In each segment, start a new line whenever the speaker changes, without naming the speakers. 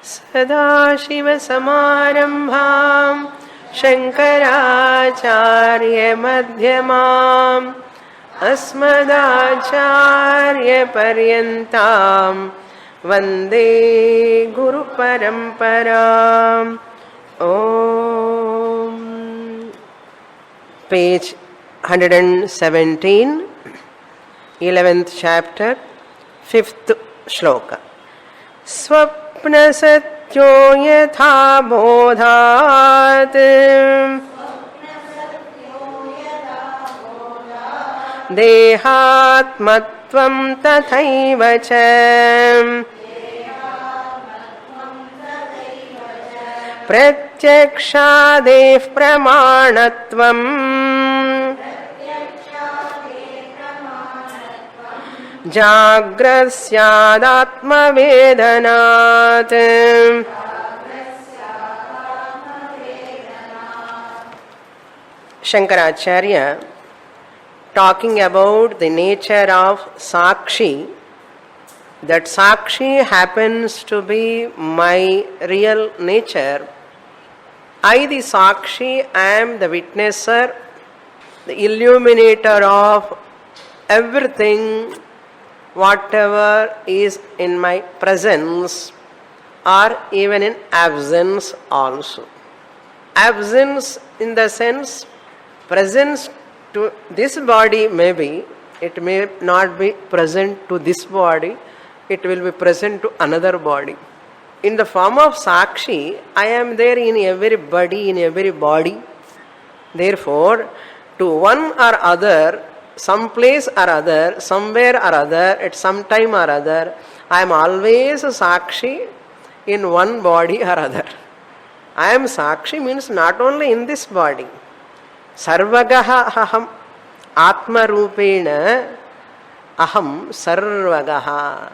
सदाशिवसमारम्भां शङ्कराचार्यमध्यमाम् अस्मदाचार्यपर्यन्तां वन्दे गुरुपरम्पराम्. Om. Page 117, 11th chapter, 5th shloka. Swapnasatyo yatha bodhat dehatmatvam tathaiva cha प्रत्यक्षादेः प्रमाणत्वम् जाग्रस्यादात्मवेदनात्. Shankaracharya, talking about the nature of Sakshi, that Sakshi happens to be my real nature. I, the Sakshi, am the witnesser, the illuminator of everything, whatever is in my presence or even in absence also. Absence in the sense, presence to this body may be, it may not be present to this body, it will be present to another body. In the form of Sakshi, I am there in everybody, in every body. Therefore, to one or other, some place or other, somewhere or other, at some time or other, I am always a Sakshi in one body or other. I am Sakshi means not only in this body. Sarvagaha aham atma rupena aham sarvagaha.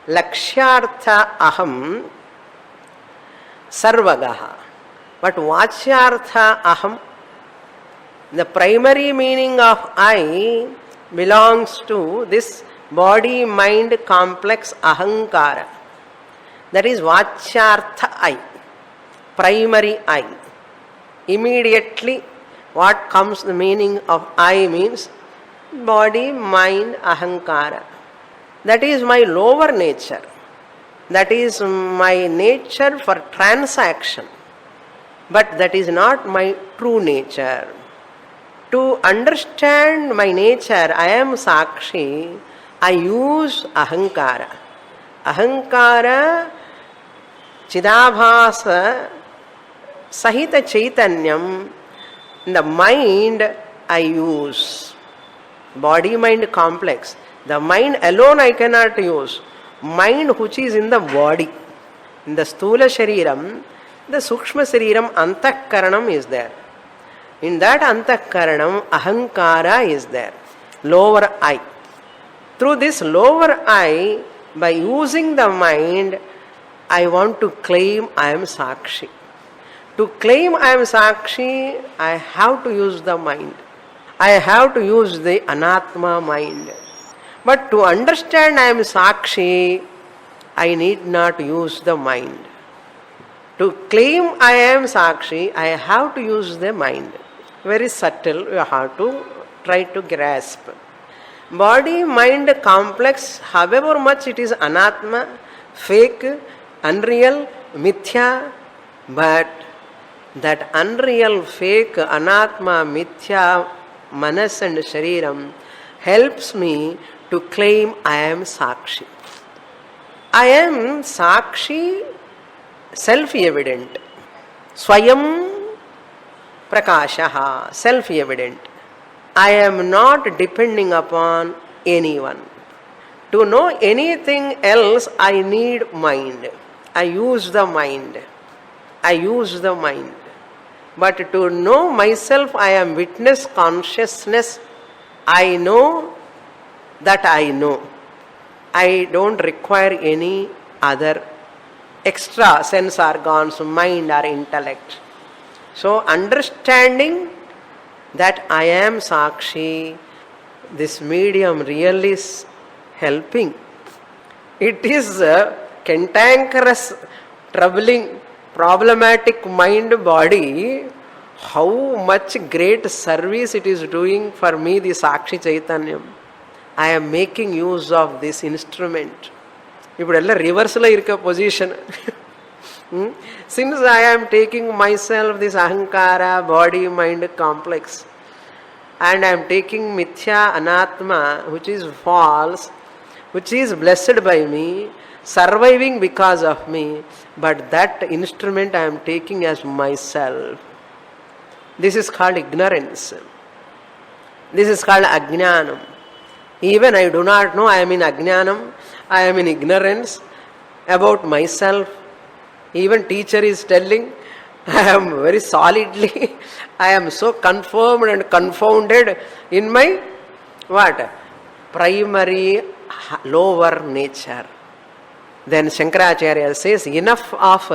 Lakshyartha aham sarvagaha. But vachyartha aham, the primary meaning of I belongs to this body-mind complex ahankara. That is vachyartha I, primary I. Immediately what comes the meaning of I means body, mind, ahankara. That is my lower nature. That is my nature for transaction. But that is not my true nature. To understand my nature, I am Sakshi, I use ahankara. Ahankara, chidabhasa, sahita chaitanyam, the mind I use. Body-mind complex. The mind alone I cannot use. Mind which is in the body. In the Sthula Shariram, the Sukshma Shariram, Antakaranam is there. In that Antakaranam, Ahankara is there. Lower I. Through this lower I, by using the mind, I want to claim I am Sakshi. To claim I am Sakshi, I have to use the mind. I have to use the Anatma mind. But to understand I am Sakshi, I need not use the mind. To claim I am Sakshi, I have to use the mind. Very subtle, you have to try to grasp. Body-mind complex, however much it is Anatma, fake, unreal, mithya, but that unreal, fake, Anatma, mithya, manas and shariram helps me to claim I am Sakshi. I am Sakshi, self-evident. Swayam Prakashaha, self-evident. I am not depending upon anyone. To know anything else, I need mind. I use the mind. I use the mind. But to know myself, I am witness consciousness. I know that I know. I don't require any other extra sense organs, mind or intellect. So understanding that I am Sakshi, this medium really is helping. It is cantankerous troubling, problematic mind, body, how much great service it is doing for me, the Sakshi Chaitanyam. I am making use of this instrument. இப்படியெல்லாம் ரிவர்ஸில் இருக்க position. Since I am taking myself this ahankara, body, mind complex, and I am taking mithya, anatma, which is false, which is blessed by me, surviving because of me, but that instrument I am taking as myself. This is called ignorance. This is called ajnanam. Even I do not know, I am in ajnanam, I am in ignorance about myself. Even teacher is telling, I am very solidly, I am so confirmed and confounded in my what? Primary lower nature. Then Shankaracharya says, enough of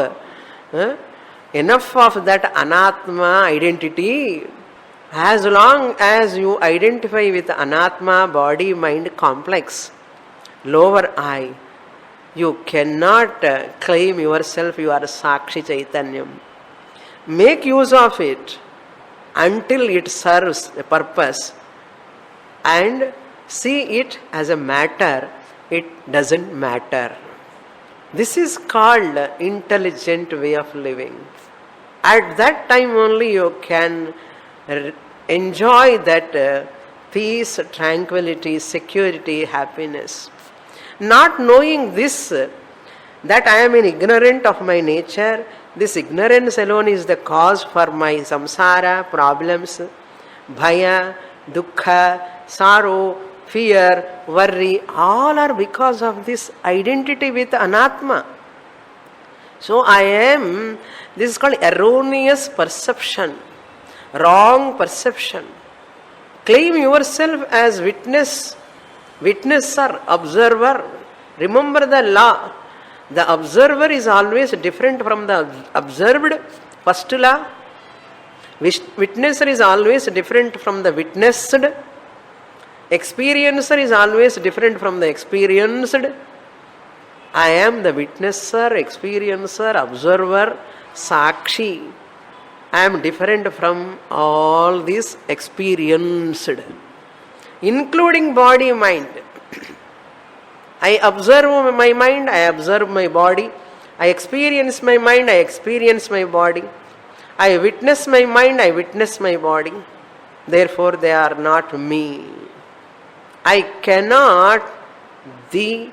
that anatma identity. As long as you identify with anatma, body, mind complex, lower I, you cannot claim yourself you are Sakshi Chaitanyam. Make use of it until it serves a purpose and see it as a matter, it doesn't matter. This is called intelligent way of living. At that time only you can enjoy that peace, tranquility, security, happiness. Not knowing this, that I am ignorant of my nature, this ignorance alone is the cause for my samsara, problems, bhaya, dukkha, sorrow, fear, worry, all are because of this identity with anatma. So this is called erroneous perception, wrong perception. Claim yourself as witness, witnesser, observer. Remember the law. The observer is always different from the observed. First law. Witnesser is always different from the witnessed. Experiencer is always different from the experienced. I am the witnesser, experiencer, observer, Sakshi. I am different from all these experienced, including body, mind. I observe my mind, I observe my body. I experience my mind, I experience my body. I witness my mind, I witness my body. Therefore, they are not me. I cannot the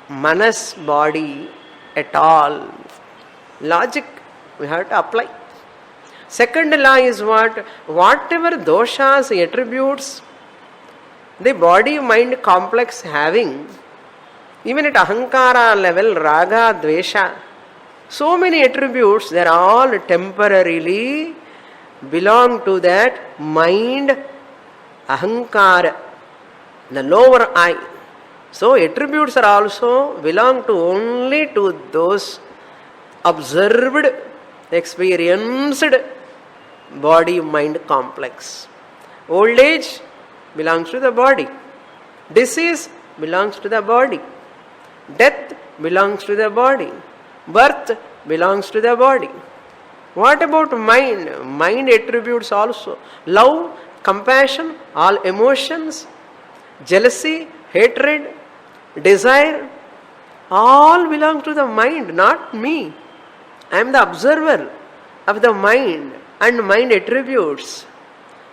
manas body at all. Logic we have to apply. Second law is what? Whatever doshas, attributes, the body mind complex having, even at ahankara level, raga, dvesha, so many attributes, they are all temporarily belong to that mind, ahankara, the lower I. So attributes are also belong to only to those observed, experienced body mind complex. Old age belongs to the body. Disease belongs to the body. Death belongs to the body. Birth belongs to the body. What about mind? Mind attributes also. Love, compassion, all emotions, jealousy, hatred, desire, all belong to the mind, not me. I am the observer of the mind and mind attributes.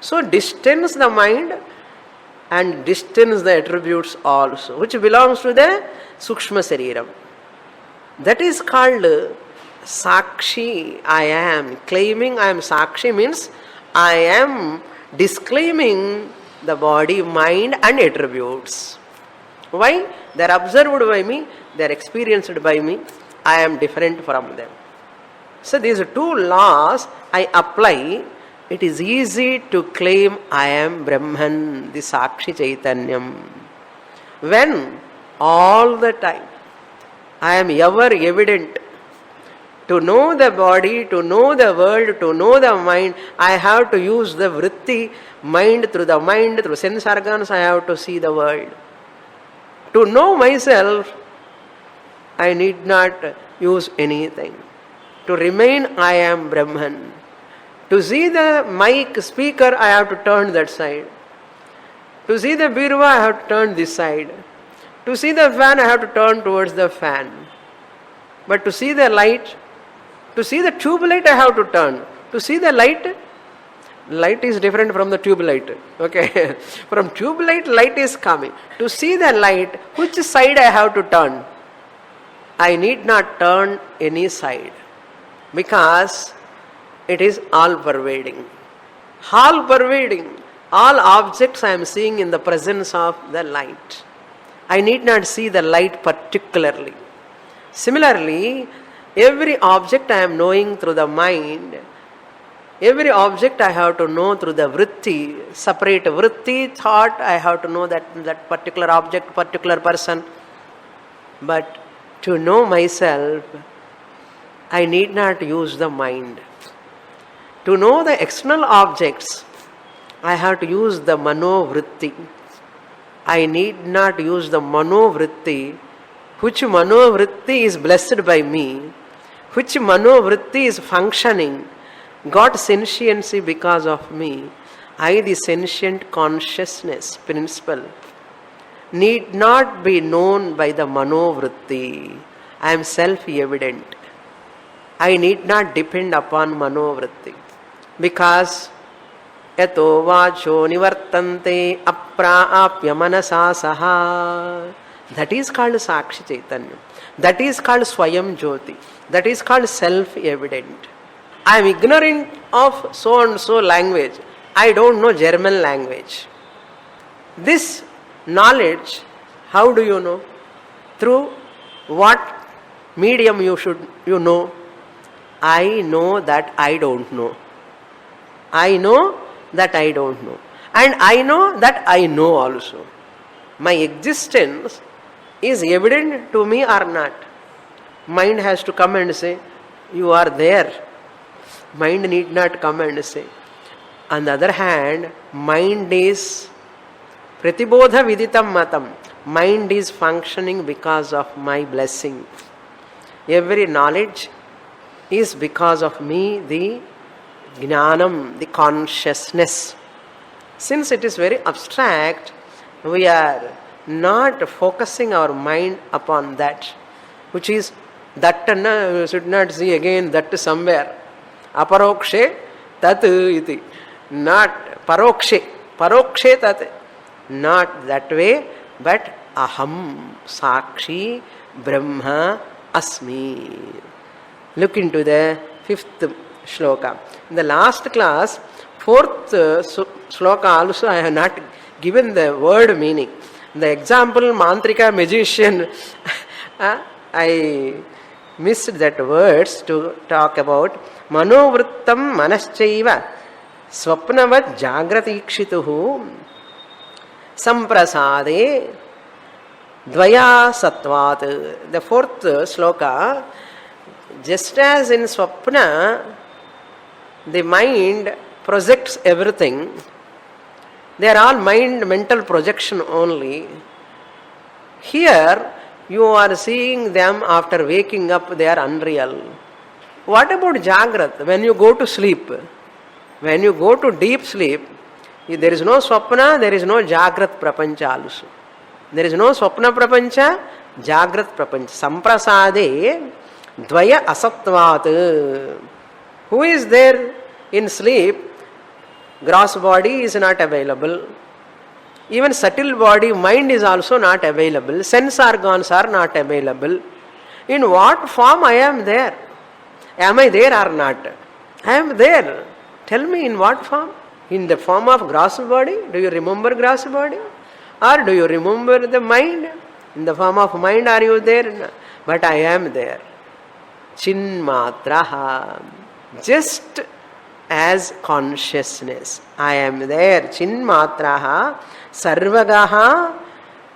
So distance the mind and distance the attributes also, which belongs to the Sukshma Sariram. That is called Sakshi, I am. Claiming I am Sakshi means I am disclaiming the body, mind and attributes. Why? They are observed by me, they are experienced by me, I am different from them. So these two laws I apply, it is easy to claim I am Brahman, the Sakshi Chaitanyam. When all the time I am ever evident. To know the body, to know the world, to know the mind, I have to use the vritti, mind, through sense organs I have to see the world. To know myself, I need not use anything. To remain, I am Brahman. To see the mic speaker, I have to turn that side. To see the birva, I have to turn this side. To see the fan, I have to turn towards the fan. But to see the light, to see the tube light, I have to turn. To see the light, light is different from the tube light. Okay. From tube light, light is coming. To see the light, which side I have to turn? I need not turn any side, because it is all pervading. All pervading. All objects I am seeing in the presence of the light. I need not see the light particularly. Similarly, every object I am knowing through the mind. Every object I have to know through the vritti, separate vritti, thought, I have to know that particular object, particular person. But to know myself, I need not use the mind. To know the external objects, I have to use the manovritti. I need not use the manovritti, which manovritti is blessed by me, which manovritti is functioning, got sentiency because of me. I, the sentient consciousness principle, need not be known by the manovritti. I am self-evident. I need not depend upon manovritti, because yato vacho nivartante apraapya manasa saha. That is called Sakshi Chaitanya. That is called Swayam Jyoti. That is called self-evident. I am ignorant of so and so language. I don't know German language. This knowledge, how do you know? Through what medium you know? I know that I don't know. I know that I don't know. And I know that I know also. My existence is evident to me or not. Mind has to come and say, you are there. Mind need not come and say. On the other hand, mind is pratibodha viditam matam. Mind is functioning because of my blessing. Every knowledge is because of me, the jnanam, the consciousness. Since it is very abstract, we are not focusing our mind upon that, which is that, we should not see again that somewhere. Aparokshe tat iti. Not parokshe. Parokshe tat. Not that way, but aham sakshi brahma asmi. Look into the 5th shloka. In the last class, 4th shloka also I have not given the word meaning. The example mantrika, magician, I missed that words to talk about. Manovrittam manaschaiva swapnavat jagratikshituhu samprasade dvaya sattvat. The 4th shloka, just as in swapna, the mind projects everything. They are all mental projection only. Here, you are seeing them after waking up, they are unreal. What about Jagrat? When you go to sleep, when you go to deep sleep, there is no Swapna, there is no Jagrat Prapancha also. There is no Swapna Prapancha, Jagrat Prapancha. Samprasade dvaya asattvat. Who is there in sleep? Gross body is not available. Even subtle body, mind is also not available. Sense organs are not available. In what form I am there? Am I there or not? I am there. Tell me in what form? In the form of gross body? Do you remember gross body? Or do you remember the mind? In the form of mind are you there? But I am there. Chinmatraha. Just as consciousness. I am there. Chinmatraha. Sarvagaha.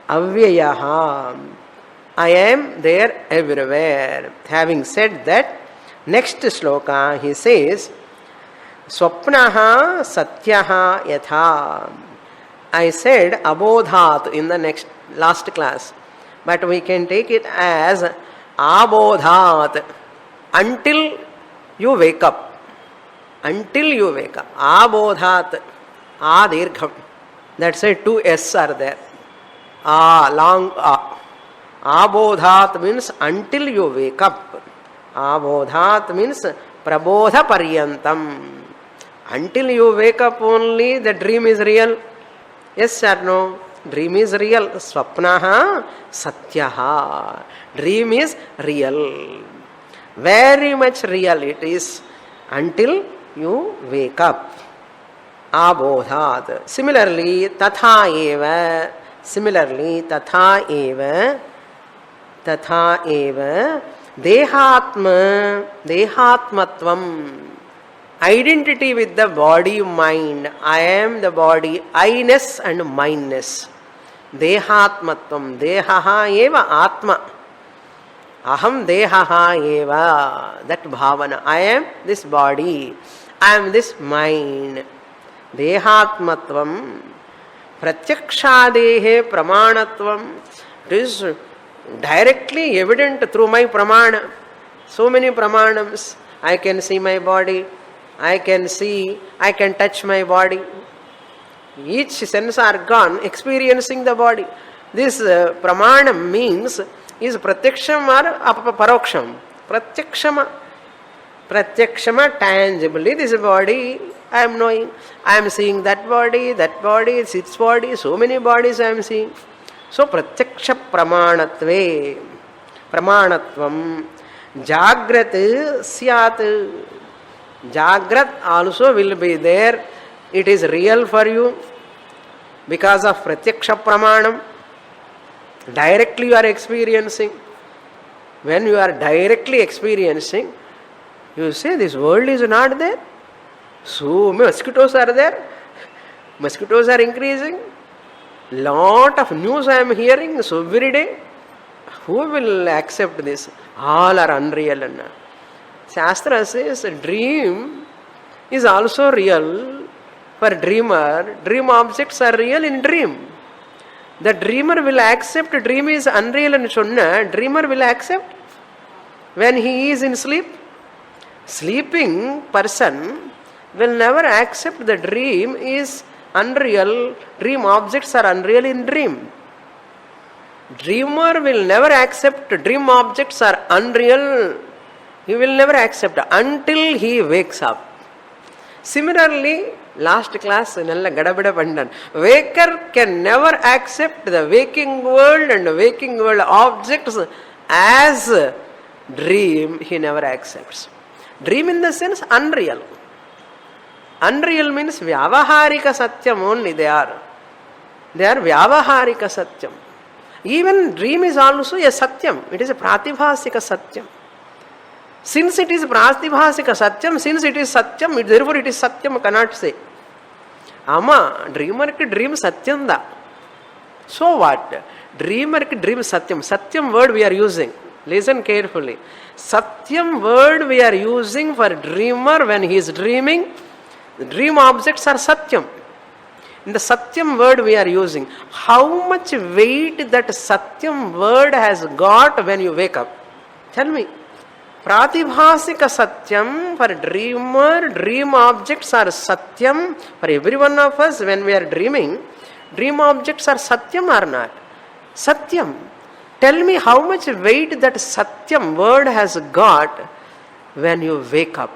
Avyayaha. I am there everywhere. Having said that, next shloka he says, Swapnaha satyaha yatha. I said abodhat in the last class, but we can take it as abodhat. Until you wake up. Until you wake up. Abodhat. A dirgham. That's why two S are there. A, long A. Abodhat means until you wake up. Abodhat means prabodha paryantam. Until you wake up only the dream is real. Yes or no? Dream is real. Swapnaha satyaha. Dream is real. Very much real it is until you wake up. Abodhat. Similarly, tatha eva. Similarly, tatha eva. Tatha eva. Dehatma. Dehatmatvam. Identity with the body, mind. I am the body, I-ness and mindness. Dehatmatvam. Dehaha eva atma. Aham dehaha eva. That bhavana. I am this body. I am this mind. Dehatmatvam. Pratyakshadehe pramanatvam. It is directly evident through my pramana. So many pramanams. I can see my body. I can see, I can touch my body. Each sense organ experiencing the body. This pramanam means is pratyaksham or paroksham. Pratyakshama. Pratyakshama, tangibly this body I am knowing. I am seeing that body, it's its body, so many bodies I am seeing. So pratyaksha pramanatve. Pramanatvam. Jagrat syat. Jagrat also will be there. It is real for you because of pratyaksha pramanam. Directly you are experiencing. When you are directly experiencing, you say this world is not there. So mosquitoes are there. Mosquitoes are increasing. Lot of news I am hearing so every day. Who will accept this? All are unreal. Shastra says dream is also real for dreamer. Dream objects are real in dream. The dreamer will accept dream is unreal and sonna. Dreamer will accept when he is in sleep. Sleeping person will never accept the dream is unreal. Dream objects are unreal in dream. Dreamer will never accept dream objects are unreal. He will never accept until he wakes up. Similarly, last class, waker can never accept the waking world and waking world objects as dream. He never accepts. Dream in the sense unreal. Unreal means vyavaharika satyam only they are. They are vyavaharika satyam. Even dream is also a satyam. It is a pratibhasika satyam. Since it is pratibhasika satyam, since it is satyam, therefore it is satyam, cannot say. Ama, dreamer ki dream satyam da. So what? Dreamer ki dream satyam. Satyam word we are using. Listen carefully. Satyam word we are using for dreamer when he is dreaming. The dream objects are satyam. In the satyam word we are using. How much weight that satyam word has got when you wake up? Tell me. Pratibhasika satyam for dreamer, dream objects are satyam. For every one of us when we are dreaming, dream objects are satyam or not? Satyam. Tell me how much weight that satyam word has got when you wake up.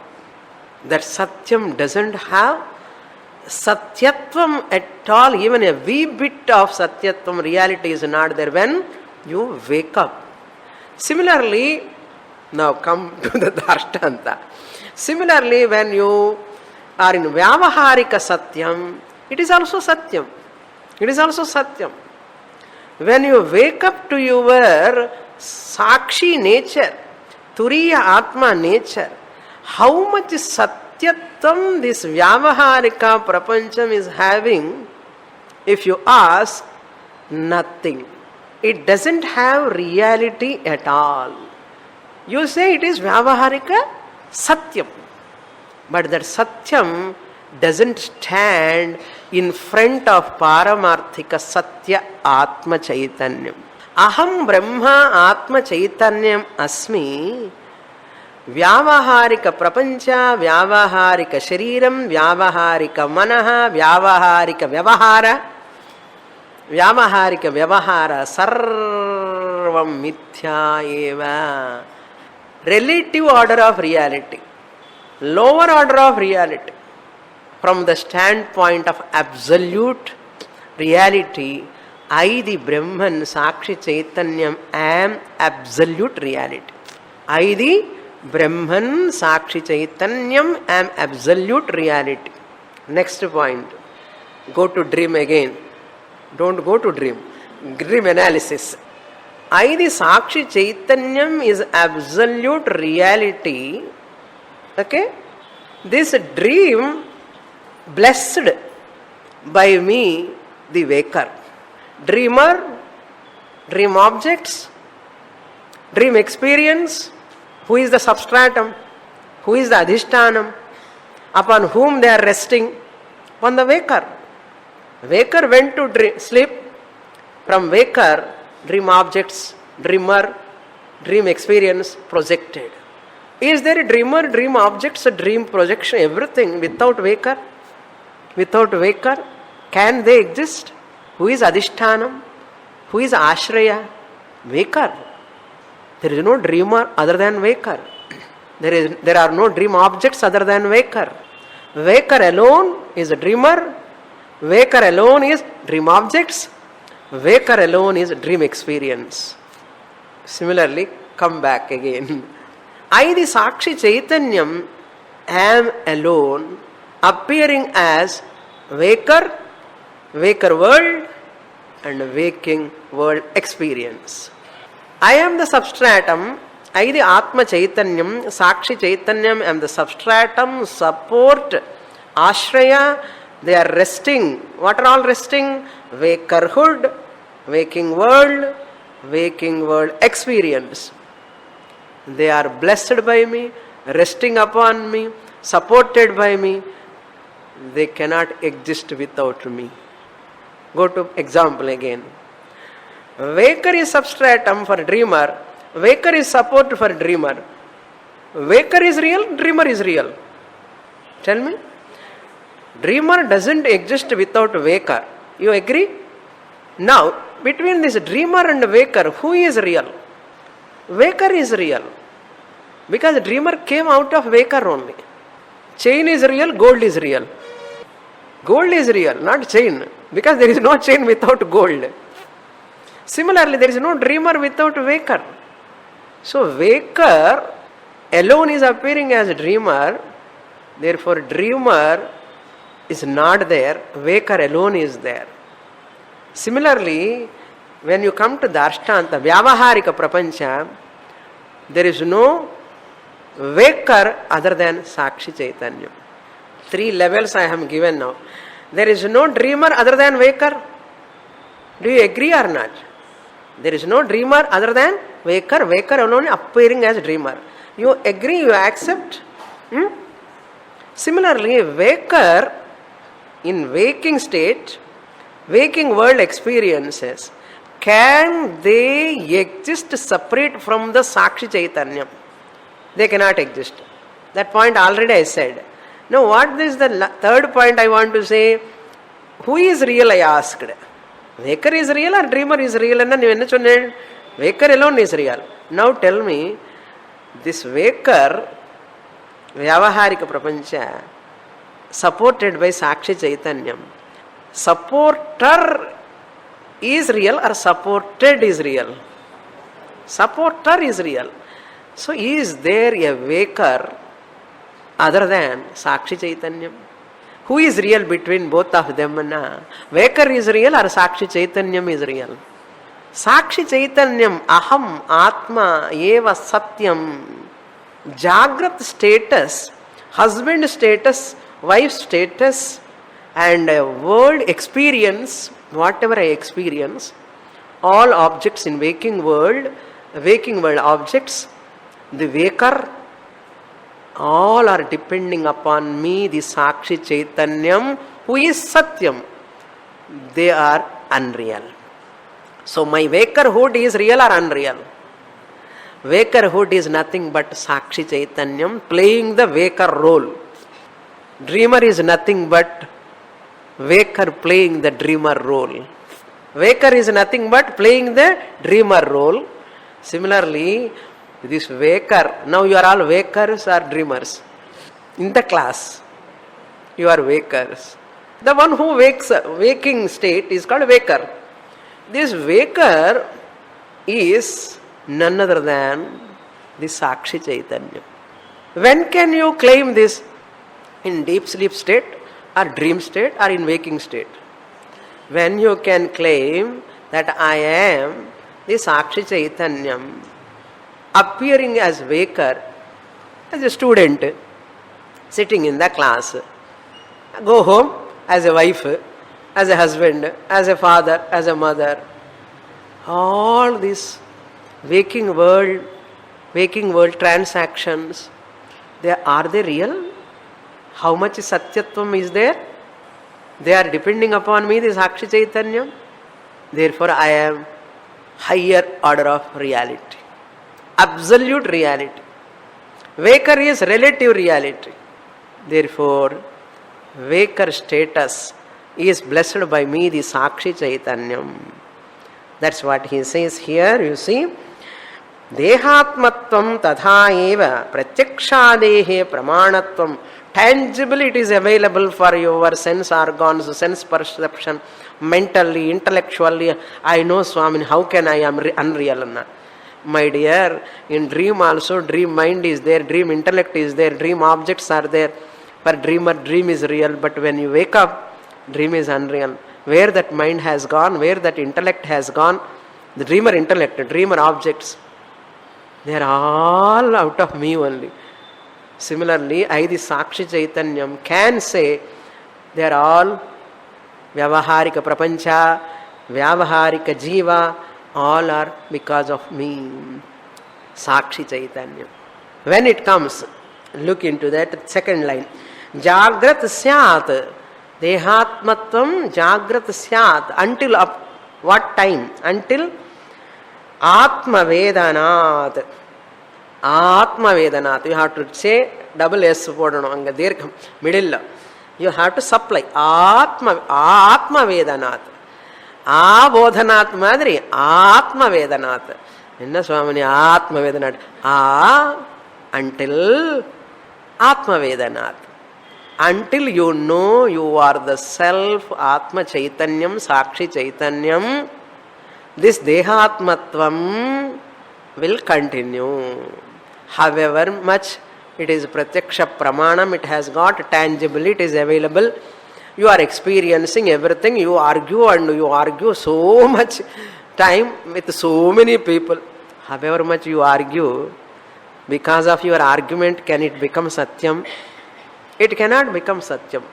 That satyam doesn't have satyatvam at all. Even a wee bit of satyatvam reality is not there when you wake up. Similarly, now come to the Dharstanta. Similarly, when you are in Vyavaharika Satyam, it is also Satyam. It is also Satyam. When you wake up to your Sakshi nature, Turiya Atma nature, how much Satyatvam this Vyavaharika Prapancham is having, if you ask, nothing. It doesn't have reality at all. You say it is Vyavaharika Satyam. But that Satyam doesn't stand in front of Paramarthika Satya Atma Chaitanyam. Aham Brahma Atma Chaitanyam Asmi. వ్యావహారిక ప్రపంచ, వ్యావహారిక శరీరం, వ్యావహారిక మనః, వ్యావహారిక వ్యవహార సర్వం మిథ్యా ఏవ. Relative order of reality, lower order of reality. From the standpoint of absolute reality, I the Brahman Sakshi Chaitanyam am absolute reality. I the Brahman Sakshi Chaitanyam am absolute reality. Next point. Go to dream again. Don't go to dream. Dream analysis. I the Sakshi Chaitanyam is absolute reality. Okay? This dream blessed by me, the waker. Dreamer, dream objects, dream experience. Who is the substratum? Who is the adhishtanam? Upon whom they are resting? Upon the waker. Waker went to sleep. From waker, dream objects, dreamer, dream experience projected. Is there a dreamer, dream objects, a dream projection, everything without waker? Without waker, can they exist? Who is adhishtanam? Who is ashraya? Waker. There is no dreamer other than waker. There are no dream objects other than waker. Waker alone is a dreamer. Waker alone is dream objects. Waker alone is dream experience. Similarly, come back again. I the Sakshi Chaitanyam am alone, appearing as waker, waker world and waking world experience. I am the substratum. I the Atma Chaitanyam, Sakshi Chaitanyam am the substratum, support, ashraya. They are resting. What are all resting? Wakerhood, waking world experience. They are blessed by me, resting upon me, supported by me. They cannot exist without me. Go to example again. Waker is substratum for dreamer. Waker is support for dreamer. Waker is real, dreamer is real. Tell me. Dreamer doesn't exist without waker. You agree? Now, between this dreamer and waker, who is real? Waker is real. Because dreamer came out of waker only. Chain is real, gold is real. Gold is real, not chain. Because there is no chain without gold. Similarly, there is no dreamer without waker. So, waker alone is appearing as dreamer. Therefore, dreamer is not there. Waker alone is there. Similarly, when you come to Darshtanta, Vyavaharika Prapancha, there is no waker other than Sakshi Chaitanya. 3 levels I have given now. There is no dreamer other than waker. Do you agree or not? There is no dreamer other than waker. Waker alone appearing as dreamer. You agree, you accept? Similarly, waker in waking state, waking world experiences, can they exist separate from the Sakshi Chaitanya? They cannot exist. That point already I said. Now what is the third point I want to say? Who is real, I asked. Waker is real or dreamer is real? Waker alone is real. Now tell me, this waker, Vyavaharika Prapancha, supported by Sakshi Chaitanyam, supporter is real or supported is real? Supporter is real. So is there a waker other than Sakshi Chaitanyam? Who is real between both of them? Waker is real or Sakshi Chaitanyam is real? Sakshi Chaitanyam, Aham, Atma, Eva Satyam, Jagrat status, husband status, wife status, and world experience, whatever I experience, all objects in waking world objects, the waker, all are depending upon me, the Sakshi Chaitanyam, who is Satyam. They are unreal. So my wakerhood is real or unreal? Wakerhood is nothing but Sakshi Chaitanyam playing the waker role. Dreamer is nothing but waker playing the dreamer role. Waker is nothing but playing the dreamer role. Similarly, this waker, now you are all wakers or dreamers. In the class, you are wakers. The one who wakes, waking state is called waker. This waker is none other than the Sakshi Chaitanya. When can you claim this? In deep sleep state or dream state or in waking state? When you can claim that I am the Sakshi Chaitanyam appearing as waker, as a student sitting in the class, go home as a wife, as a husband, as a father, as a mother. All these waking world transactions, are they real? How much Satyatvam is there? They are depending upon me, the Sakshi Chaitanyam. Therefore, I am higher order of reality. Absolute reality. Waker is relative reality. Therefore, waker status is blessed by me, the Sakshi Chaitanyam. That's what he says here, you see. Dehatmatvam tatha eva pratyakshadehe pramanatvam. Tangibly it is available for your sense organs, sense perception, mentally, intellectually. I know Swami, how can I am unreal? My dear, in dream also, dream mind is there, dream intellect is there, dream objects are there. For dreamer, dream is real, but when you wake up, dream is unreal. Where that mind has gone, where that intellect has gone, the dreamer intellect, the dreamer objects, they are all out of me only. Similarly, I, the Sakshi Chaitanyam, can say they are all Vyavaharika Prapancha, Vyavaharika Jiva, all are because of me, Sakshi Chaitanyam. When it comes, look into that second line. Jagrat Syat, Dehatmatvam Jagrat Syat. Until up what time? Until Atma Vedanat. Atma Vedanat. You have to say double S middle. You have to supply Atma Vedanat. Bodhanat Madri Atma Vedanat. Enna Swamini Atma Vedanat. Until Atma Vedanat. Until you know you are the self, Atma Chaitanyam, Sakshi Chaitanyam, this Dehatmatvam will continue. However much it is Pratyaksha Pramanam, it has got tangible, it is available. You are experiencing everything, you argue so much time with so many people. However much you argue, because of your argument, can it become Satyam? It cannot become Satyam.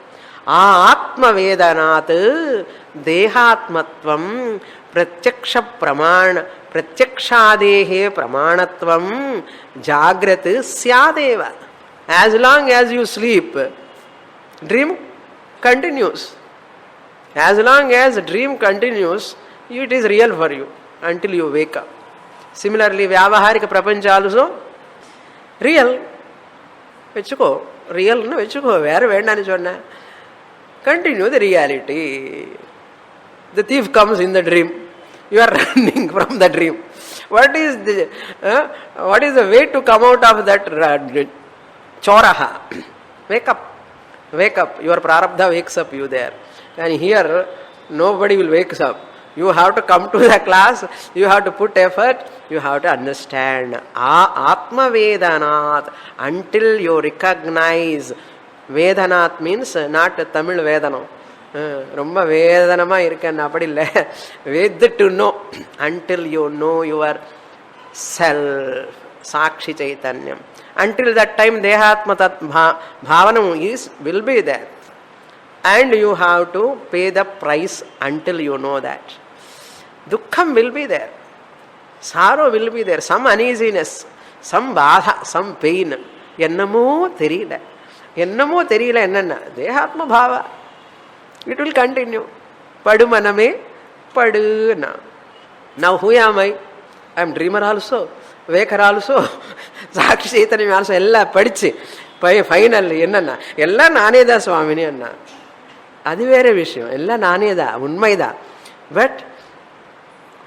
Atma Vedanat Dehatmatvam Pratyaksha Pramana Pratyakshadehe Pramanatvam Jagrat Syadeva. As long as you sleep, dream continues. As long as dream continues, it is real for you until you wake up. Similarly, Vyavaharika Prapancha also real. Vechuko. Real no vechuko. Where vendani chonna. Continue the reality. The thief comes in the dream. You are running from the dream. What is the way to come out of that choraha? Wake up. Wake up. Your prarabdha wakes up you there. And here, nobody will wake up. You have to come to the class, you have to put effort, you have to understand. Atma Vedanat. Until you recognize. Vedanat means not Tamil Vedanam. Romba Vedanama irukkan appadi illa. Ved to know. Until you know your self. Sakshi Chaitanyam. Until that time, Dehatma Tat Bhavanam will be there. And you have to pay the price until you know that. Dukkham will be there. Sorrow will be there. Some uneasiness, some badha, some pain. Ennamo theriyala. Ennamo theriyala ennanna. Dehatma bhava. It will continue. Padu maname, padu na. Now who am I? I am dreamer also. Walker also சாட்சி சைத்தன்யம் also எல்லாம் படிச்சு final என்னன்னா எல்லாம் நானே தான் சுவாமினி அண்ணா. அது வேற விஷயம், எல்லாம் நானே தான், உண்மைதான். But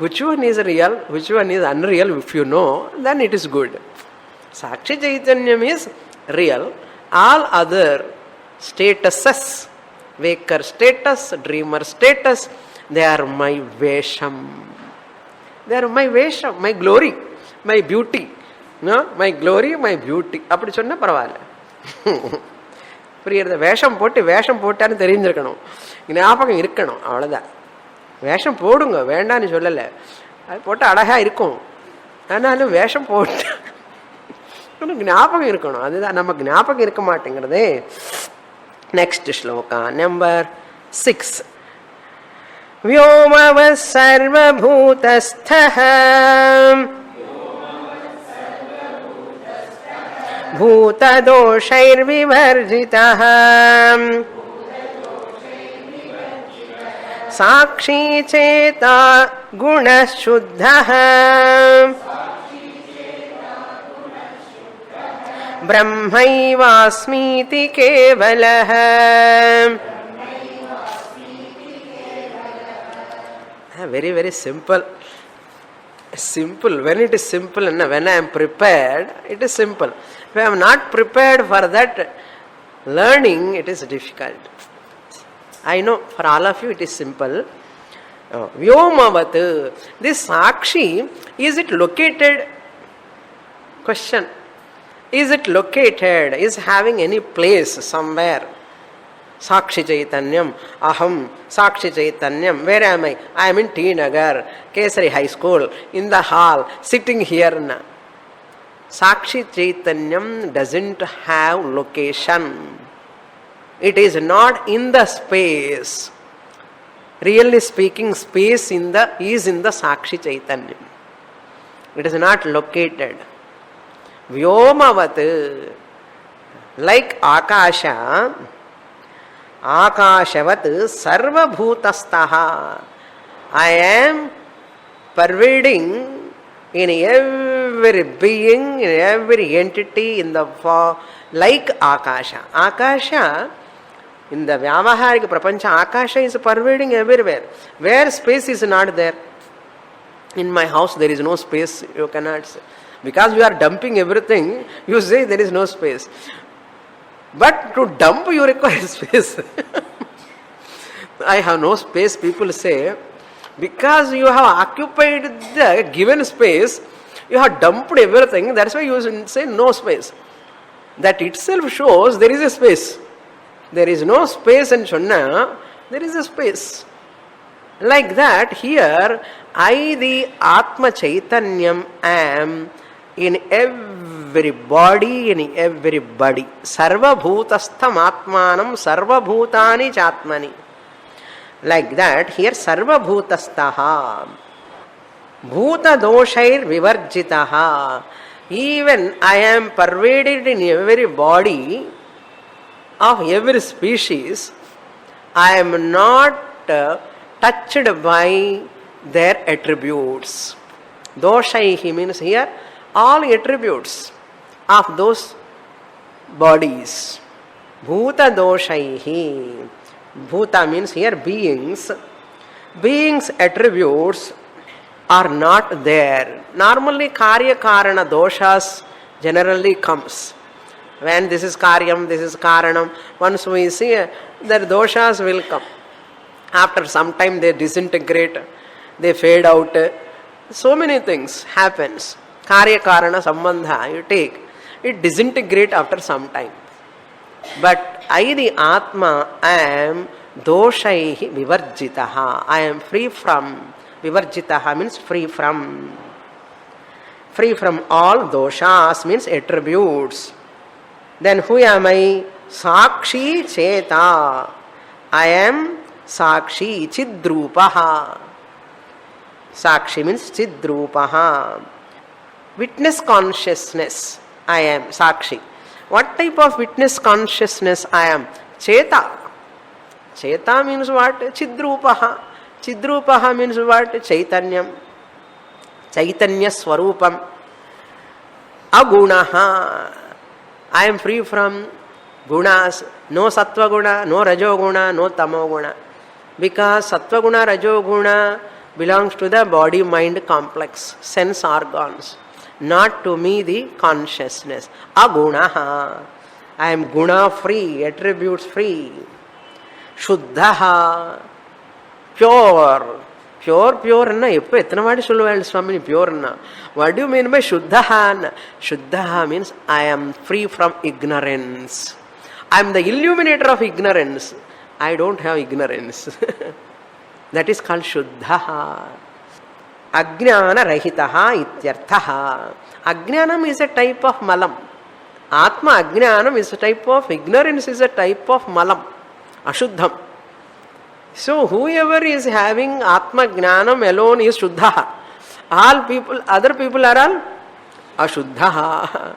which one is real, which one is unreal, if you know, then it is good. Sakshi Chaitanyam is real. All other statuses, waker status, dreamer status, they are my vesham. They are my vesham, my glory, my beauty. No, my glory, my beauty. அப்படி சொன்னா பரவாயில்ல. புரியுறது? வேஷம் போட்டான்னு தெரிஞ்சிருக்கணும், ஞாபகம் இருக்கணும், அவ்வளோதான். வேஷம் போடுங்க, வேண்டான்னு சொல்லலை, அது போட்டால் அழகாக இருக்கும். ஆனாலும் வேஷம் போட்டு ஞாபகம் இருக்கணும், அதுதான் நமக்கு ஞாபகம் இருக்க மாட்டேங்கிறதே. Next sloka number 6. व्योमव सर्वभूतस्थः भूतदोषैर्विवर्जितः साक्षी चेता गुणशुद्धः ब्रह्मैवास्मीति केवलः. Very, very simple. Simple. When it is simple, and when I am prepared, it is simple. If I am not prepared for that learning, it is difficult. I know for all of you it is simple. Vyomavat. This Sakshi, is it located? Question. Is it located? Is having any place somewhere? Sakshi Chaitanyam, Aham, Sakshi Chaitanyam. Where am I? I am in T Nagar, Kesari High School, in the hall, sitting here. Sakshi Chaitanyam doesn't have location. It is not in the space. Really speaking, space is in the Sakshi Chaitanyam. It is not located. Vyomavat, like Akasha, Akashavat sarvabhutastaha. I am pervading in every being, in every entity, in the form, like Akasha. Akasha, in the Vyavaharika Prapancha, Akasha is pervading everywhere. Where space is not there? In my house there is no space, you cannot say. Because you are dumping everything, you say there is no space. But to dump you require space. I have no space, people say. Because you have occupied the given space, you have dumped everything, that's why you say no space. That itself shows there is a space. There is no space in Shanna, there is a space. Like that, here, I, the Atma Chaitanyam, am in every body, in everybody. Sarva bhutastham atmanam sarva bhutani chatmani. Like that, here sarva bhutastaha. Bhuta doshair vivarjitaha. Even I am pervaded in every body of every species. I am not touched by their attributes. Doshaihi means here all attributes of those bodies. Bhuta doshaihi. Bhuta means here beings. Beings' attributes are not there. Normally karya karana doshas generally comes. When this is karyam, this is karanam, once we see that doshas will come. After some time they disintegrate, they fade out. So many things happens. Karya karana sambandha you take, it disintegrate after some time. But I, the Atma, am doshaihi vivarjitaha. I am free from. Vivarjitaha means free from. Free from all doshas means attributes. Then who am I? Sakshi Cheta. I am Sakshi Chidrupaha. Sakshi means Chidrupaha. Witness consciousness. I am Sakshi. What type of witness consciousness I am? Cheta. Cheta means what? Chidrupaha. Chidrupaha means what? Chaitanyam. Chaitanya Swarupam. Agunaha. I am free from gunas. No sattva guna, no rajo guna, no tamo guna. Because sattva guna, rajo guna belongs to the body mind complex, sense organs, not to me the consciousness. Agunaha. I am guna free, attributes free. Shuddhaha. Pure. Pure na எப்போ எத்தனை வாட்டி சொல்லுவாள் சுவாமி பியூர்னா. What do you mean by Shuddhaha? Shuddhaha means I am free from ignorance. I am the illuminator of ignorance. I don't have ignorance. That is called Shuddhaha. Ajnana rahitaha ityarthaha. Ajnanam is a type of malam. Atma ajnanam is a type of ignorance, is a type of malam, ashuddham. So whoever is having Atma Jnanam alone is Shuddha. All people, other people are all Ashuddha.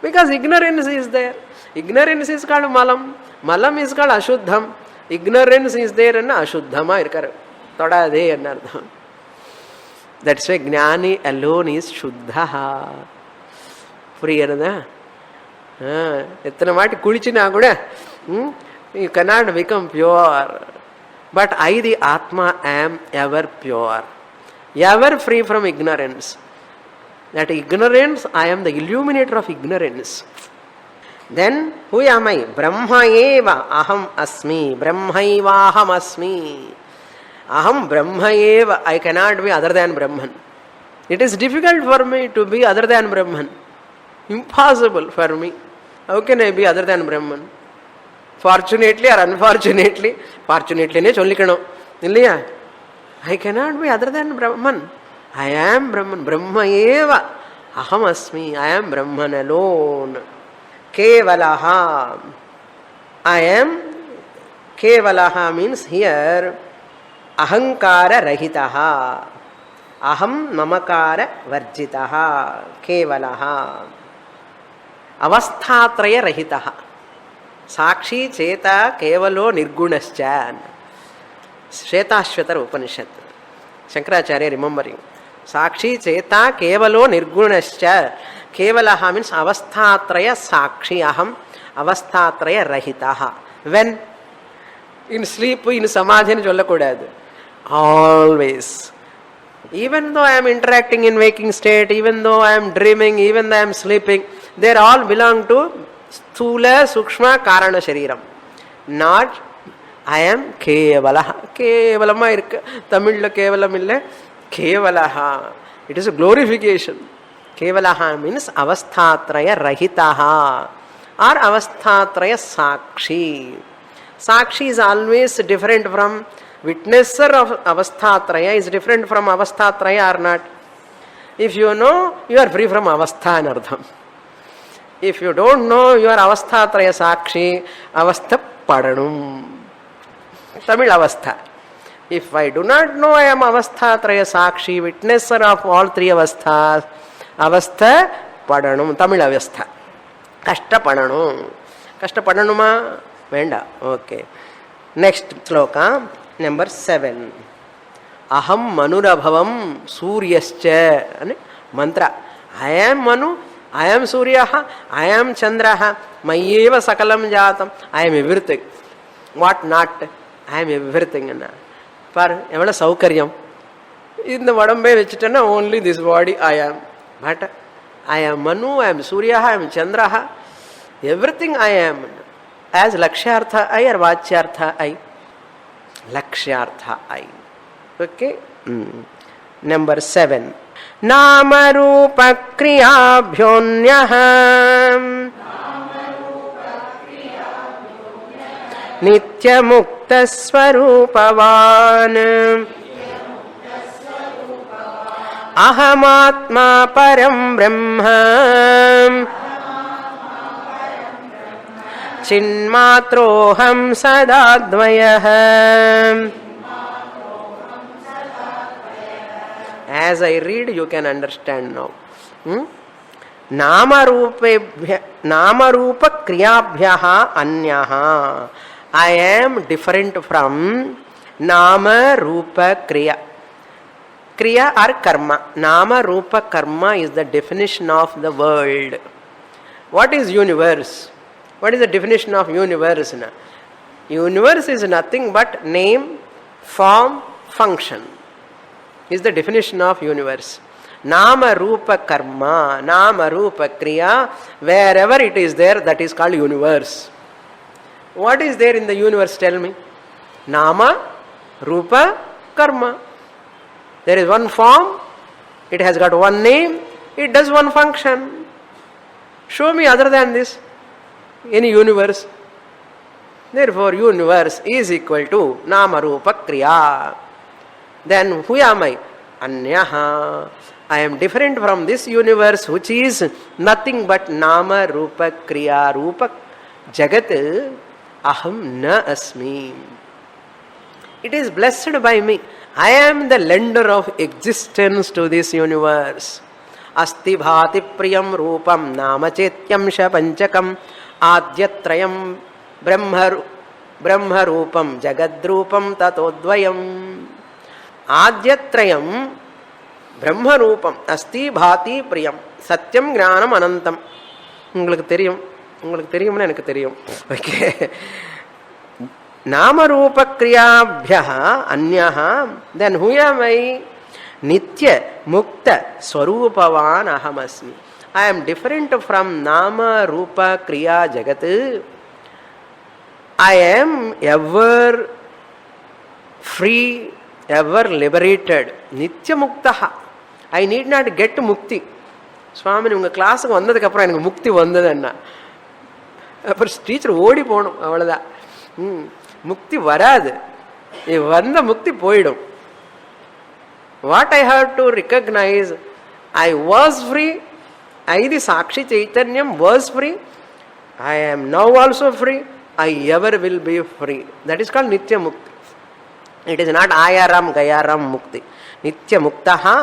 Because ignorance is there. Ignorance is called Malam. Malam is called Ashuddham. Ignorance is there and Ashuddhama irkar. Thoda de anardham. That's why Jnani alone is Shuddha. Priyarada. Ethana maati kulichina kuda. You cannot become pure. But I, the Atma, am ever pure, ever free from ignorance. That ignorance, I am the illuminator of ignorance. Then, who am I? Brahma eva aham asmi. Brahmaiva aham asmi. Aham Brahma eva. I cannot be other than Brahman. It is difficult for me to be other than Brahman. Impossible for me. How can I be other than Brahman? Fortunately or unfortunately, fortunately ne sollikano illaya, I cannot be other than Brahman. I am Brahman. Brahma eva aham asmi. I am Brahman alone. Kevalaha. I am Kevalaha means here ahankara rahitaha. Aham mamakara varjitaha. Kevalaha. Avasthatraya rahitaha. Sakshi Cheta Kevalo Nirgunascha. Shvetashvatara Upanishad. Shankaracharya remembering. Sakshi Cheta Kevalo Nirgunascha. Kevalaha means Avasthatraya Sakshi Aham. Avasthatraya Rahitaha. When? In sleep, in Samadhi Jollakudadu. Always. Even though I am interacting in waking state, even though I am dreaming, even though I am sleeping, they all belong to Sthula, Sukshma, Karana Shariram. Not I am Kevalaha. Kevalama irka. Tamil Kevalam illa. Kevalaha. It is a glorification. Kevalaha means Avasthatraya Rahitaha or Avasthatraya Sakshi. Sakshi is always different from witnesser of Avasthatraya is different from Avasthatraya or not. If you know, you are free from Avastha and Ardham. If you don't know, you are Avasthatraya Sakshi, Avastha Padanum. Tamil Avastha. If I do not know I am Avasthatraya Sakshi, witnesser of all three Avasthas, Avastha Padanum, Tamil Avastha. Kashta Padanum. Kashta Padanuma? Venda. Okay. Next sloka, number 7. Aham Manurabhavam Suryascha. Mantra. I am Manu. I am Suryaha, I am Chandraha, Mayeva Sakalam Jatam, I am everything. What not? I am everything. For Evada Saukaryam. In the Vadambe Vichitana, only this body I am. But I am Manu, I am Suryaha, I am Chandraha, everything I am. As Lakshyartha I or Vachyartha I? Lakshyartha I. Okay? Number 7. नामरूपक्रियाभ्योऽन्यः नित्यमुक्तस्वरूपवान् अहमात्मा परं ब्रह्म चिन्मात्रोऽहं सदाद्वयः. As I read, you can understand now. Nama Rupa Kriyabhyaha Anyaha. I am different from Nama Rupa Kriya. Kriya or karma. Nama Rupa Karma is the definition of the world. What is universe? What is the definition of universe? Universe is nothing but name, form, function. Is the definition of universe. Nama Rupa Karma, Nama Rupa Kriya, wherever it is there, that is called universe. What is there in the universe? Tell me. Nama Rupa Karma. There is one form, it has got one name, it does one function. Show me other than this any universe. Therefore, universe is equal to Nama Rupa Kriya. Then who am I? Anyaha. I am different from this universe, which is nothing but Nama Rupa Kriya Rupa Jagat. Aham na asmi. It is blessed by me. I am the lender of existence to this universe. Asti bhati priyam rupam nama chetyamsha panchakam adyatrayam brahma rupam jagadrupam tatodvayam. Adyatrayam brahma rupam asti bhati priyam satyam gnanam anantam. உங்களுக்கு தெரியும்னா எனக்கு தெரியும். Okay. Nama Rupa Kriyabhyaha Anyaha. Then who am I? Nitya Mukta Swarupavan Ahamasmi. I am different from Nama Rupa Kriya Jagat. I am ever free, ever liberated. Nitya Muktaha. I need not get Mukti. Swami, உங்க கிளாஸுக்கு வந்ததுக்கு அப்புறம் எனக்கு முக்தி வந்ததுன்னா அப்புறம் teacher ஓடி போகணும், அவ்வளோதான். முக்தி வராது, வந்த முக்தி போயிடும். What I have to recognise, I was free, ஐதி சாட்சி சைத்தன்யம் was free, I am now also free, I ever will be free. That is called நித்திய முக்தி. இட் இஸ் நாட் ஆயாராம் கயாராம் முக்தி. நித்திய Mukta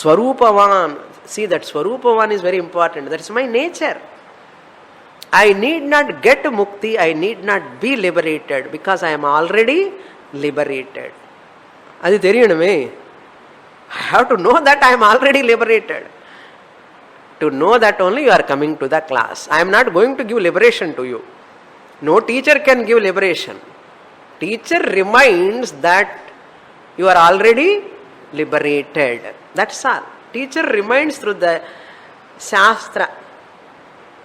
ஸ்வரூபவான். See, that Swarupavan is very important. That is my nature. I need not get mukti, I need not be liberated because I am already liberated. Adi theriyanume. I have to know that I am already liberated. To know that only you are coming to the class. I am not going to give liberation to you. No teacher can give liberation. Teacher reminds that you are already liberated. That's all. Teacher reminds through the Shastra,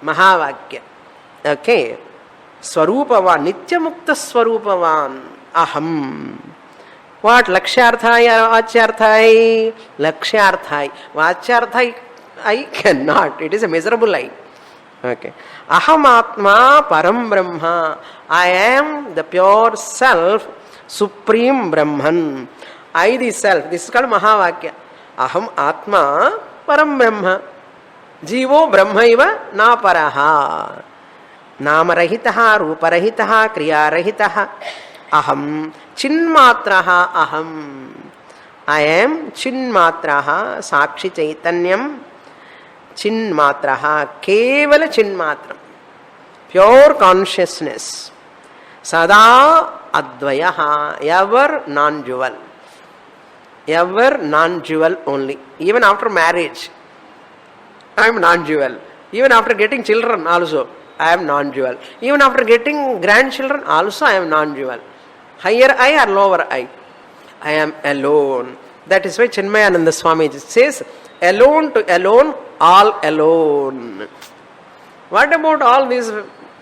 Mahavakya. Okay. Swarupavan, Nitya Mukta Swarupavan, Aham. What? Lakshyarthai or Vachyarthai? Lakshyarthai. Vachyarthai, I cannot. It is a miserable I. Okay. Aham Atma Param Brahma. I am the pure self, Supreme Brahman. I the self. This is called Mahavakya. Aham Atma Param Brahma. Jivo Brahmaiva na paraha. Namarahitaha, Ruparahitaha, Kriyarahitaha. Aham Chinmatraha Aham. I am Chinmatraha, Sakshi Chaitanyam. Chinmatraha, Kevala Chinmatram. Pure consciousness. Sada Advayaha, ever non-dual. Ever non-dual only. Even after marriage, I am non-dual. Even after getting children also, I am non-dual. Even after getting grandchildren also, I am non-dual. Higher I or lower I? I am alone. That is why Chinmayananda Swami says, alone to alone, all alone. What about all these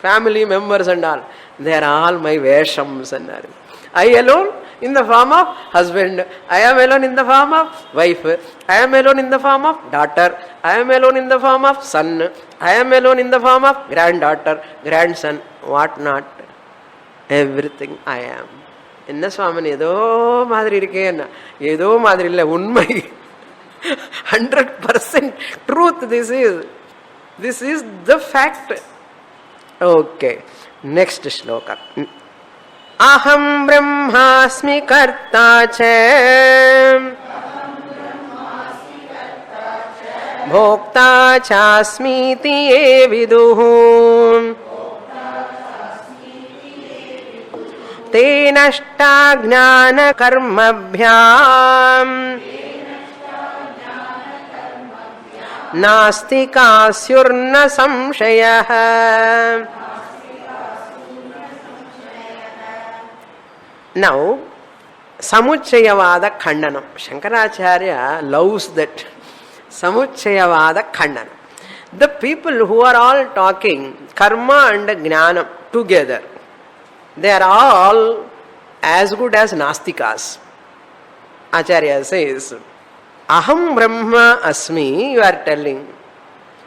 family members and all? They are all my Veshams and all. I alone in the form of husband. I am alone in the form of wife. I am alone in the form of daughter. I am alone in the form of son. I am alone in the form of granddaughter, grandson, what not. Everything I am. என்ன சுவாமி ஏதோ மாதிரி இருக்கே, என்ன ஏதோ மாதிரி இல்லை, உண்மை 100% truth. This is the fact. Okay, next shloka. Aham brahmasmi karta cha bhokta chasmiti ye viduhu te nashta jnana karmabhyam नास्तिकास्युर्न संशयः. Now, Samuchayavada Khandanam. Shankaracharya loves that. Samuchayavada Khandanam. The people who are all talking karma and jnanam together, they are all as good as Nastikas. Acharya says, Aham Brahma Asmi, you are telling.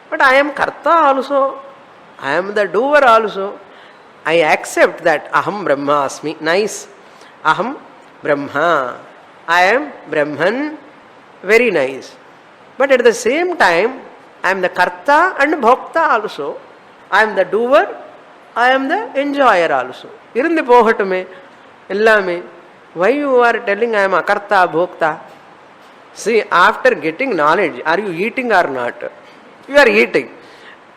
But I am Karta also. I am the doer also. I accept that Aham Brahma Asmi. Nice. Aham Brahma. I am Brahman. Very nice. But at the same time, I am the Karta and Bhokta also. I am the doer. I am the enjoyer also. Irundhi pogatame. Ellame. Why you are telling I am Akarta, Bhokta? See, after getting knowledge, are you eating or not? You are eating.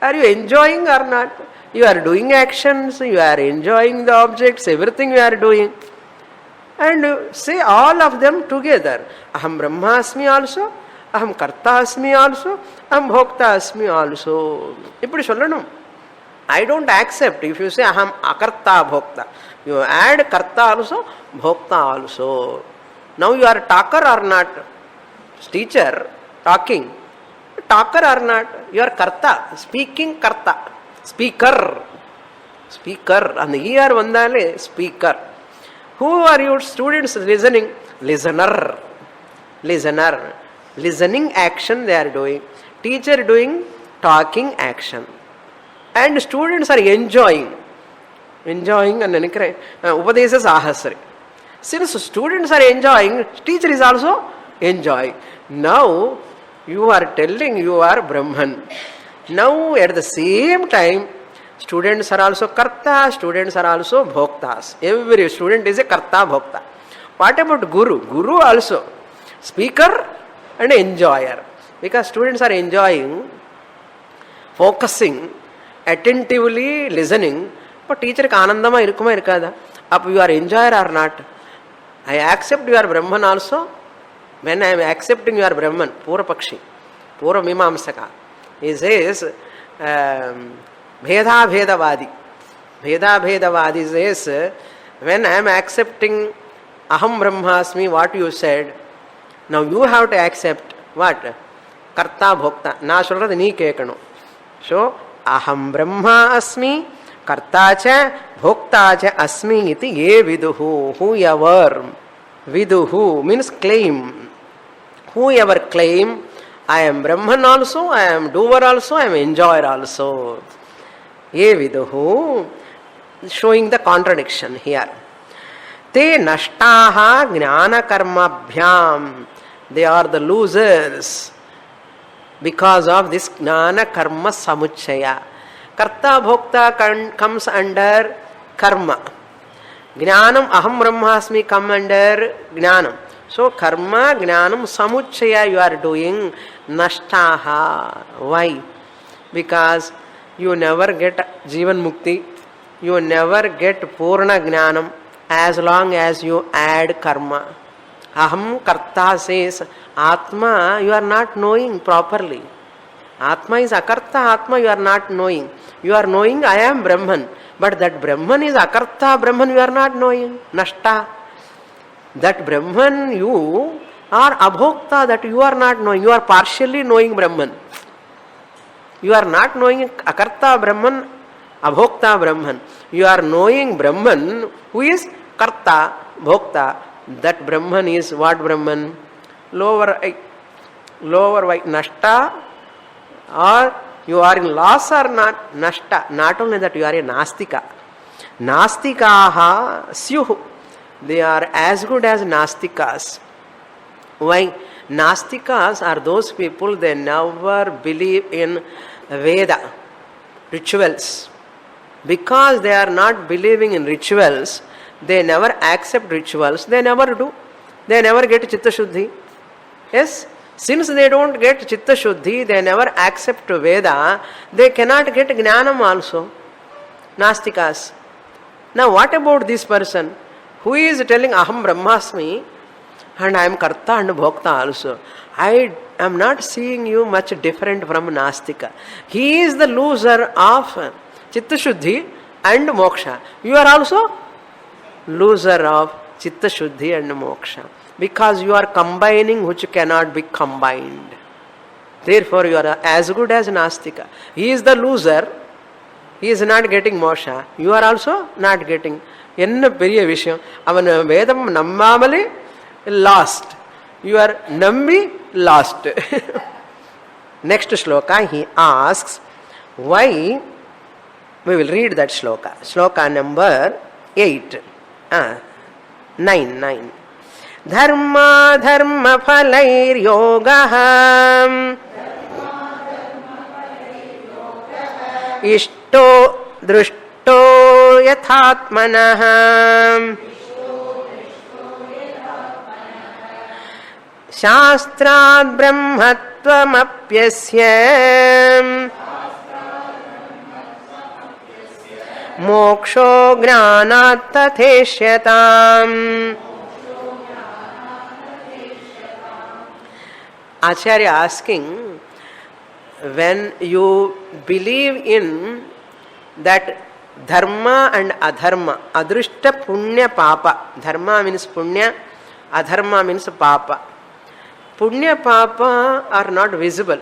Are you enjoying or not? You are doing actions, you are enjoying the objects, everything you are doing. And say all of them together. Aham Brahmasmi also, Aham Kartasmi also, Aham Bhoktasmi also. Ippudu sollanum. I don't accept if you say Aham Akarta Bhokta. You add Karta also, Bhokta also. Now you are talker or not? Teacher talking. Talker or not? You are Karta. Speaking Karta. Speaker. Speaker. And here vandale speaker. Who are your students listening? Listener. Listener. Listening action they are doing. Teacher doing talking action. And students are enjoying. Enjoying and Upadesa Sahasri. Since students are enjoying, teacher is also enjoying. Now you are telling you are Brahman. Now at the same time, students are also Karta, students are also Bhoktas. Every student is a Karta, Bhokta. What about Guru? Guru also speaker and enjoyer. Because students are enjoying, focusing, attentively listening. But teacher ka anandama irukuma irukada. Up you are enjoyer or not? I accept you are Brahman also. When I am accepting you are Brahman, Pura Pakshi, Pura Mimamsaka. He says, Bheda Bhedavadi. Bheda Bhedavadi says, when I am accepting Aham Brahmasmi, what you said, now you have to accept what? Karta Bhokta. Na solradhu nee kekanu. So, Aham Brahma Asmi, Karta cha, Bhokta cha Asmi iti ye viduhu. Whoever viduhu means claim. Whoever claim, I am Brahman also, I am doer also, I am enjoyer also. Ye viduhu, showing the contradiction here. Te nashtaha jnana karmabhyam. They are the losers because of this jnana karma samuchaya. Karta bhokta comes under karma. Jnanam aham brahmasmi come under jnanam. So karma, jnanam, samuchaya you are doing nashtaha. Why? Because you never get jivan mukti, you never get purna jnanam as long as you add karma. Aham karta says, Atma you are not knowing properly. Atma is akarta, Atma you are not knowing. You are knowing I am Brahman. But that Brahman is akarta, Brahman you are not knowing. Nashta. That Brahman you are abhokta, that you are not knowing. You are partially knowing Brahman. You are not knowing akarta Brahman, abhokta Brahman. You are knowing Brahman who is karta, bhokta. That Brahman is what Brahman? Lower I, nashta, or you are in loss or not? Nashta. Not only that, you are a nastika. Nastikaha syuhu. They are as good as nastikas. Why? Nastikas are those people, they never believe in Veda, rituals. Because they are not believing in rituals, they never accept rituals, they never do. They never get Chitta Shuddhi. Yes? Since they don't get Chitta Shuddhi, they never accept Veda, they cannot get Jnanam also. Nastikas. Now what about this person who is telling Aham Brahmasmi? and I am karta and bhokta also. I am not seeing you much different from Nastika. He is the loser of Chitta Shuddhi and moksha. You are also loser of Chitta Shuddhi and moksha. Because you are combining which cannot be combined. Therefore you are as good as Nastika. He is the loser. He is not getting moksha. You are also not getting. Enna periya vishayam. Avana vedam nammamale lost. You are nambi lost. Next shloka he asks, why? We will read that shloka. Shloka number 8. 9. Dharma dharma phalair yogaha ishto drushto yathatmanah Shastrat brahmatvam-apyasya moksho gnanat tatheshyatam. Acharya asking, when you believe in that dharma and adharma, adrishta punya papa, dharma means punya, adharma means papa. Punya papa are not visible.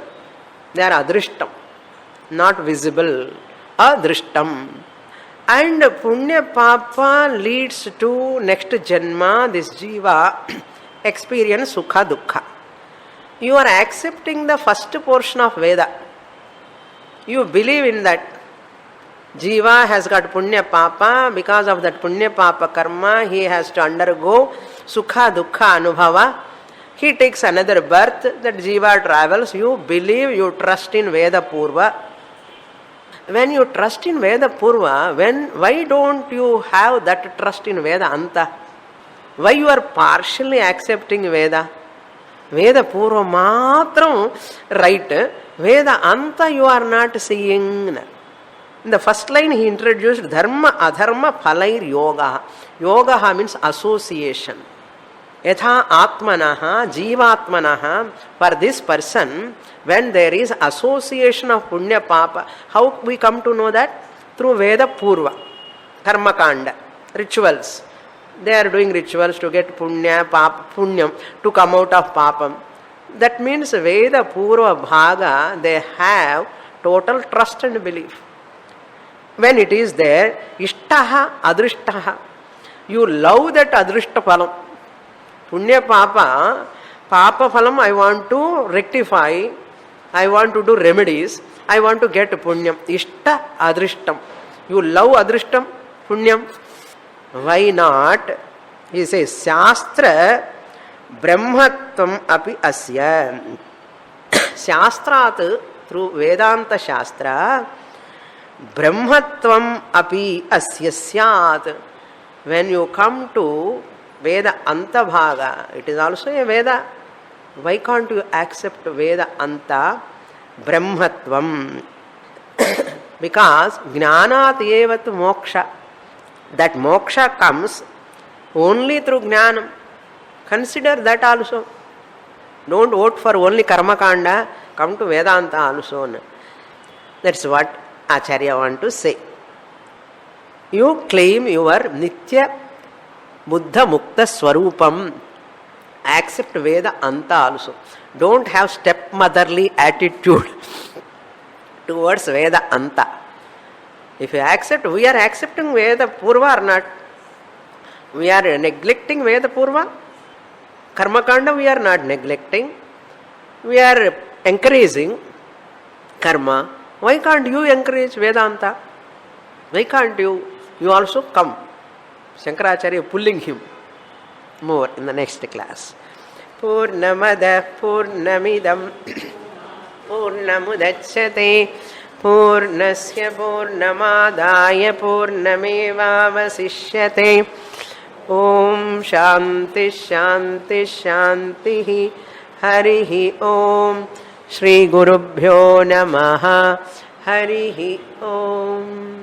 They are adrishtam, not visible. Adrishtam. And punya papa leads to next janma, this jiva experience sukha dukkha. You are accepting the first portion of Veda. You believe in that. Jiva has got punya papa. Because of that punya papa karma, he has to undergo sukha dukkha anubhava. He takes another birth, that jiva travels. You believe, you trust in Veda Purva. When you trust in Veda Purva, why don't you have that trust in Veda Anta? Why you are partially accepting Veda? Veda Purva matram right, Veda Anta you are not seeing. In the first line he introduced dharma adharma phalair yoga. Yoga means association. Yatha atmanaha, jivatmanaha, for this person, when there is association of punya papa, how we come to know that? Through Veda Purva, Karma Kanda, rituals. They are doing rituals to get punya, papa, punyam, to come out of papam. That means Veda Purva Bhaga, they have total trust and belief. When it is there, ishtaha, adrishtaha, you love that adrishta phalam. Punya papa, papa phalam I want to rectify, I want to do remedies, I want to get punyam. Ishta adrishtam. You love adrishtam, punyam. Why not? He says, Shastra brahmatvam api asya. Shastrat, through Vedanta Shastra, brahmatvam api asya syat. When you come to Veda Anta Bhaga, it is also a Veda. Why can't you accept Veda Anta Brahmatvam? Because Jnanat evat moksha. That moksha comes only through Jnanam. Consider that also. Don't vote for only Karma Kanda, come to Vedanta also. That's what Acharya want to say. You claim your Nitya Buddha Mukta Swarupam. Accept Veda Anta also. Don't have stepmotherly attitude towards Veda Anta. If you accept, we are accepting Veda Purva or not? We are neglecting Veda Purva. Karma Kanda we are not neglecting. We are encouraging karma. Why can't you encourage Vedanta? Why can't you? You also come. Shankaracharya pulling him more in the next class. Purnamada Purnamidam Purnamudachyate Purnasya Purnamadaya Purnamevavasishyate. Om Shanti Shanti Shanti Harihi Om Shri Gurubhyo Namaha Harihi Om.